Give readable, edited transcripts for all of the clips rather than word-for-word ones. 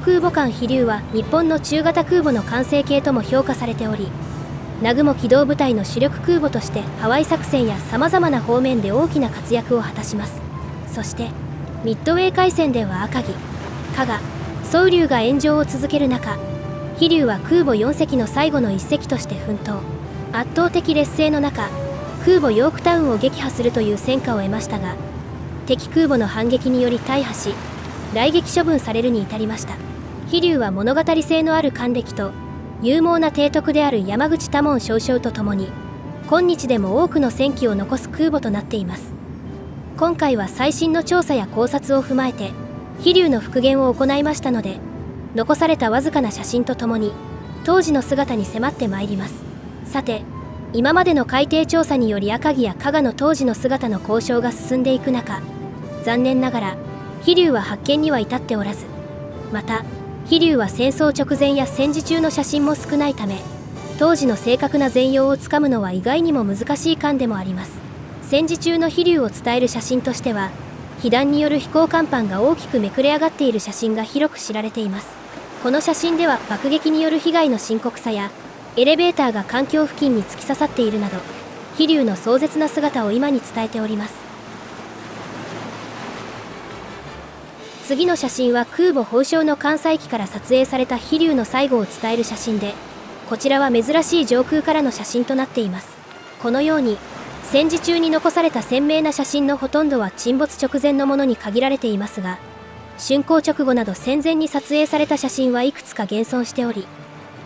空母艦飛龍は日本の中型空母の完成形とも評価されており、南雲機動部隊の主力空母としてハワイ作戦やさまざまな方面で大きな活躍を果たします。そしてミッドウェー海戦では赤城、加賀、宗龍が炎上を続ける中、飛龍は空母4隻の最後の1隻として奮闘。圧倒的劣勢の中、空母ヨークタウンを撃破するという戦果を得ましたが、敵空母の反撃により大破し、雷撃処分されるに至りました。飛龍は物語性のある艦歴と勇猛な提督である山口多門少将とともに、今日でも多くの戦機を残す空母となっています。今回は最新の調査や考察を踏まえて、飛龍の復元を行いましたので、残されたわずかな写真とともに、当時の姿に迫ってまいります。さて、今までの海底調査により赤城や加賀の当時の姿の交渉が進んでいく中、残念ながら飛龍は発見には至っておらず、また飛龍は戦争直前や戦時中の写真も少ないため、当時の正確な全容をつかむのは意外にも難しい艦でもあります。戦時中の飛龍を伝える写真としては、被弾による飛行甲板が大きくめくれ上がっている写真が広く知られています。この写真では爆撃による被害の深刻さや、エレベーターが艦橋付近に突き刺さっているなど、飛龍の壮絶な姿を今に伝えております。次の写真は空母宝生の艦載機から撮影された飛龍の最後を伝える写真で、こちらは珍しい上空からの写真となっています。このように戦時中に残された鮮明な写真のほとんどは沈没直前のものに限られていますが、竣工直後など戦前に撮影された写真はいくつか現存しており、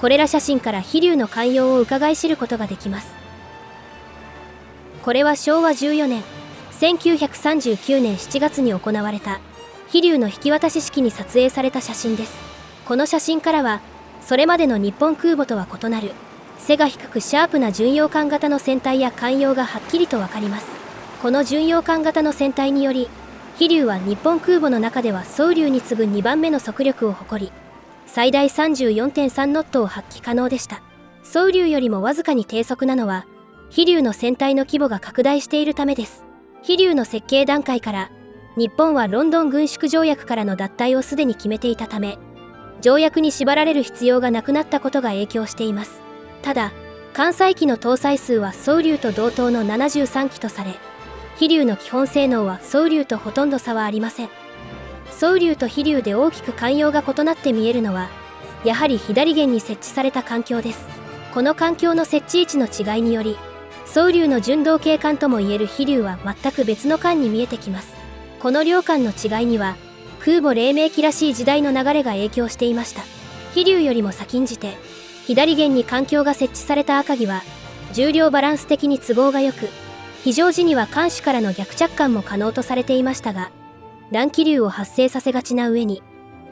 これら写真から飛龍の寛容を伺い知ることができます。これは昭和14年、1939年7月に行われた飛龍の引き渡し式に撮影された写真です。この写真からは、それまでの日本空母とは異なる、背が低くシャープな巡洋艦型の船体や艦容がはっきりとわかります。この巡洋艦型の船体により、飛龍は日本空母の中では宗龍に次ぐ2番目の速力を誇り、最大 34.3 ノットを発揮可能でした。宗龍よりもわずかに低速なのは、飛龍の船体の規模が拡大しているためです。飛龍の設計段階から、日本はロンドン軍縮条約からの脱退をすでに決めていたため、条約に縛られる必要がなくなったことが影響しています。ただ、艦載機の搭載数は宗龍と同等の73機とされ、飛龍の基本性能は宗龍とほとんど差はありません。宗龍と飛龍で大きく艦容が異なって見えるのは、やはり左舷に設置された艦橋です。この艦橋の設置位置の違いにより、宗龍の純同型艦ともいえる飛龍は全く別の艦に見えてきます。この両艦の違いには、空母黎明期らしい時代の流れが影響していました。飛龍よりも先んじて、左舷に艦橋が設置された赤城は、重量バランス的に都合が良く、非常時には艦首からの逆着艦も可能とされていましたが、乱気流を発生させがちな上に、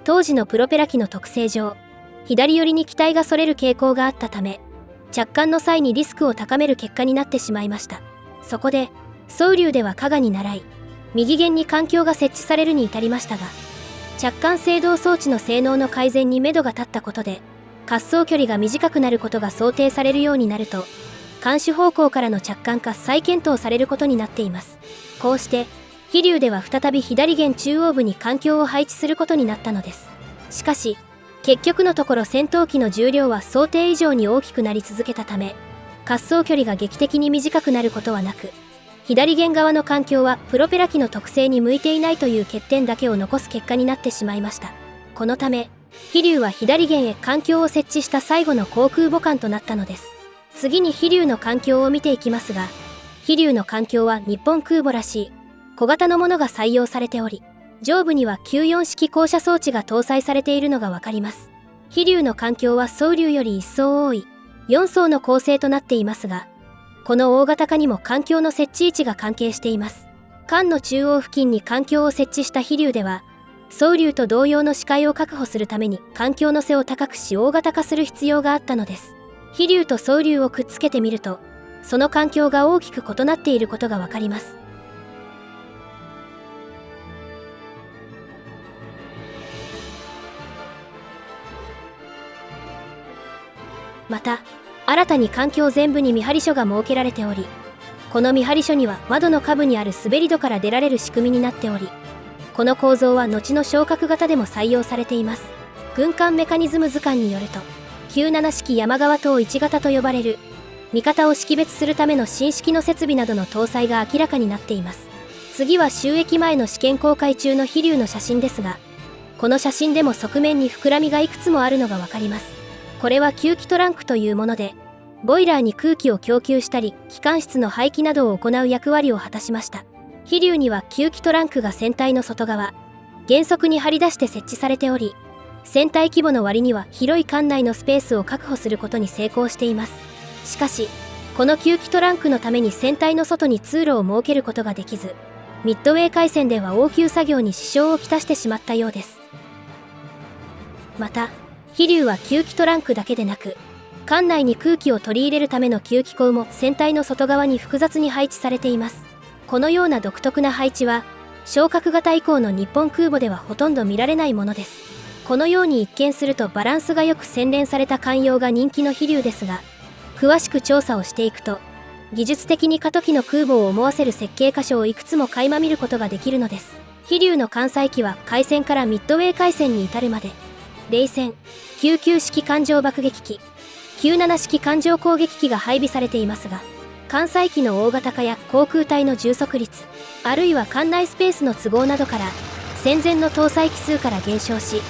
当時のプロペラ機の特性上、左寄りに機体がそれる傾向があったため、着艦の際にリスクを高める結果になってしまいました。そこで、宗龍では加賀に倣い、右舷に艦橋が設置されるに至りましたが、着艦制動装置の性能の改善に目処が立ったことで、滑走距離が短くなることが想定されるようになると、艦首方向からの着艦か再検討されることになっています。こうして、飛龍では再び左舷中央部に艦橋を配置することになったのです。しかし、結局のところ戦闘機の重量は想定以上に大きくなり続けたため、滑走距離が劇的に短くなることはなく、左舷側の艦橋はプロペラ機の特性に向いていないという欠点だけを残す結果になってしまいました。このため、飛龍は左舷へ艦橋を設置した最後の航空母艦となったのです。次に飛龍の艦橋を見ていきますが、飛龍の艦橋は日本空母らしい小型のものが採用されており、上部には94式降車装置が搭載されているのがわかります。飛龍の艦橋は宗龍より一層多い4層の構成となっていますが、この大型化にも艦橋の設置位置が関係しています。艦の中央付近に艦橋を設置した飛龍では、宗龍と同様の視界を確保するために艦橋の背を高くし大型化する必要があったのです。飛龍と宗龍をくっつけてみると、その艦橋が大きく異なっていることがわかります。また、新たに艦橋全部に見張り所が設けられており、この見張り所には窓の下部にある滑り戸から出られる仕組みになっており、この構造は後の昇格型でも採用されています。軍艦メカニズム図鑑によると、97式山川等1型と呼ばれる味方を識別するための新式の設備などの搭載が明らかになっています。次は就役前の試験公開中の飛龍の写真ですが、この写真でも側面に膨らみがいくつもあるのがわかります。これは吸気トランクというもので、ボイラーに空気を供給したり機関室の排気などを行う役割を果たしました。飛龍には吸気トランクが船体の外側原則に張り出して設置されており、船体規模の割には広い艦内のスペースを確保することに成功しています。しかしこの吸気トランクのために船体の外に通路を設けることができず、ミッドウェー海戦では応急作業に支障をきたしてしまったようです。また飛龍は吸気トランクだけでなく、艦内に空気を取り入れるための吸気口も船体の外側に複雑に配置されています。このような独特な配置は昇格型以降の日本空母ではほとんど見られないものです。このように一見するとバランスがよく洗練された艦用が人気の飛龍ですが、詳しく調査をしていくと技術的に過渡期の空母を思わせる設計箇所をいくつも垣間見ることができるのです。飛龍の艦載機は海戦からミッドウェー海戦に至るまで冷戦、99式艦上爆撃機、97式艦上攻撃機が配備されていますが、艦載機の大型化や航空隊の充足率、あるいは艦内スペースの都合などから戦前の搭載機数から減少し、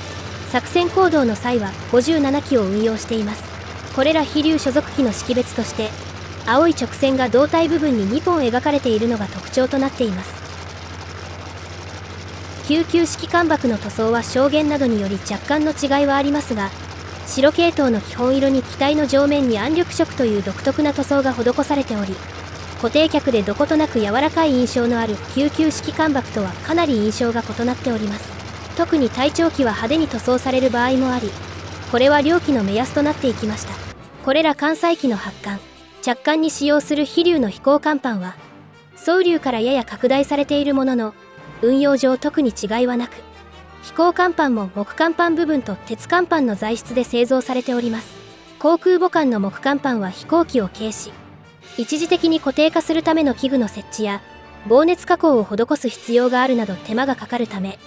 作戦行動の際は57機を運用しています。これら飛龍所属機の識別として、青い直線が胴体部分に2本描かれているのが特徴となっています。99式艦爆の塗装は証言などにより若干の違いはありますが、白系統の基本色に機体の上面に暗緑色という独特な塗装が施されており、固定脚でどことなく柔らかい印象のある99式艦爆とはかなり印象が異なっております。特に隊長機は派手に塗装される場合もあり、これは両機の目安となっていきました。これら艦載機の発艦、着艦に使用する飛龍の飛行甲板は双龍からやや拡大されているものの、運用上特に違いはなく、飛行甲板も木甲板部分と鉄甲板の材質で製造されております。航空母艦の木甲板は飛行機を軽視、一時的に固定化するための器具の設置や防熱加工を施す必要があるなど手間がかかるため、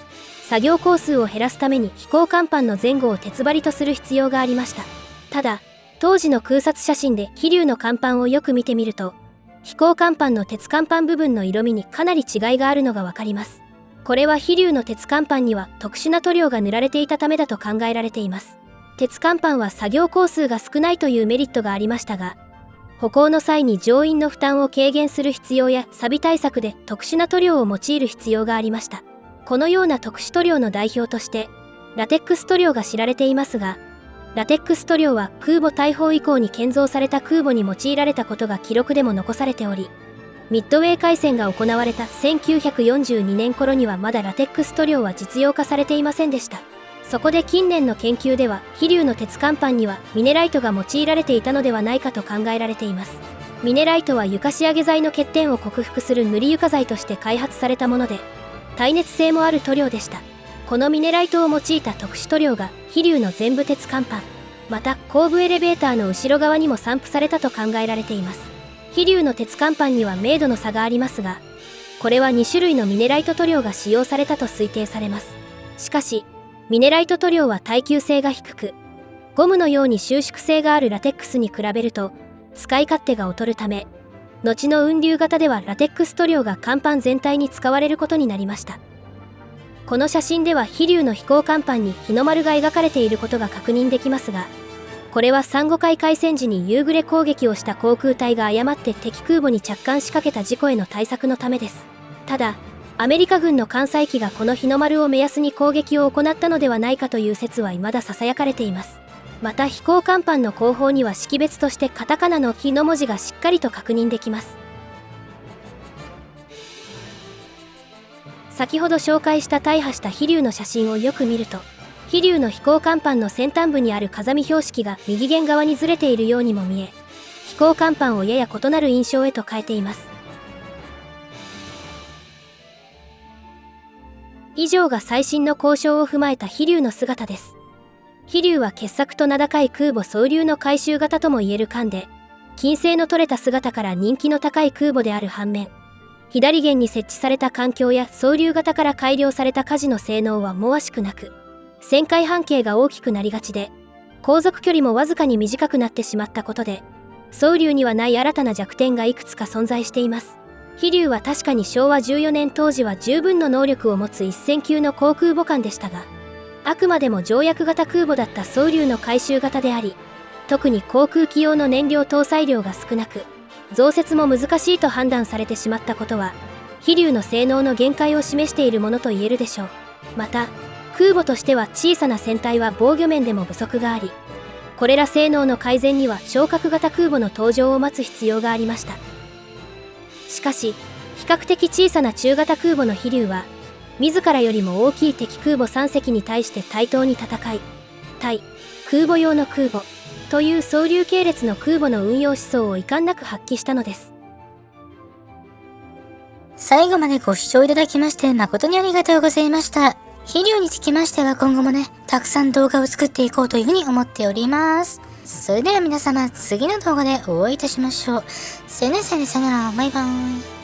作業工数を減らすために飛行甲板の前後を鉄張りとする必要がありました。ただ当時の空撮写真で飛龍の甲板をよく見てみると、飛行甲板の鉄甲板部分の色味にかなり違いがあるのがわかります。これは飛龍の鉄甲板には特殊な塗料が塗られていたためだと考えられています。鉄甲板は作業工数が少ないというメリットがありましたが、歩行の際に乗員の負担を軽減する必要や錆対策で特殊な塗料を用いる必要がありました。このような特殊塗料の代表としてラテックス塗料が知られていますが、ラテックス塗料は空母大砲以降に建造された空母に用いられたことが記録でも残されており、ミッドウェー海戦が行われた1942年頃にはまだラテックス塗料は実用化されていませんでした。そこで近年の研究では飛龍の鉄甲板にはミネライトが用いられていたのではないかと考えられています。ミネライトは床仕上げ剤の欠点を克服する塗り床材として開発されたもので、耐熱性もある塗料でした。このミネライトを用いた特殊塗料が飛龍の全部鉄甲板、また後部エレベーターの後ろ側にも散布されたと考えられています。飛龍の鉄甲板には明度の差がありますが、これは2種類のミネライト塗料が使用されたと推定されます。しかしミネライト塗料は耐久性が低く、ゴムのように収縮性があるラテックスに比べると使い勝手が劣るため、後の雲龍型ではラテックス塗料が甲板全体に使われることになりました。この写真では飛龍の飛行甲板に日の丸が描かれていることが確認できますが、これは珊瑚海海戦時に夕暮れ攻撃をした航空隊が誤って敵空母に着艦しかけた事故への対策のためです。ただアメリカ軍の艦載機がこの日の丸を目安に攻撃を行ったのではないかという説は未だささやかれています。また飛行甲板の後方には識別としてカタカナの日の文字がしっかりと確認できます。先ほど紹介した大破した飛龍の写真をよく見ると、飛龍の飛行甲板の先端部にある風見標識が右舷側にずれているようにも見え、飛行甲板をやや異なる印象へと変えています。以上が最新の交渉を踏まえた飛龍の姿です。飛龍は傑作と名高い空母双龍の改修型ともいえる艦で、金星の取れた姿から人気の高い空母である反面、左舷に設置された艦橋や双龍型から改良された舵の性能は思わしくなく、旋回半径が大きくなりがちで、航続距離もわずかに短くなってしまったことで、双竜にはない新たな弱点がいくつか存在しています。飛竜は確かに昭和14年当時は十分の能力を持つ1000級の航空母艦でしたが、あくまでも条約型空母だった双竜の回収型であり、特に航空機用の燃料搭載量が少なく、増設も難しいと判断されてしまったことは、飛竜の性能の限界を示しているものと言えるでしょう。また、空母としては小さな船体は防御面でも不足があり、これら性能の改善には小格型空母の登場を待つ必要がありました。しかし、比較的小さな中型空母の飛竜は、自らよりも大きい敵空母3隻に対して対等に戦い、対空母用の空母という双竜系列の空母の運用思想を遺憾なく発揮したのです。最後までご視聴いただきまして誠にありがとうございました。飛竜につきましては今後もね、たくさん動画を作っていこうというふうに思っております。それでは皆様、次の動画でお会いいたしましょう。さよなら、バイバーイ。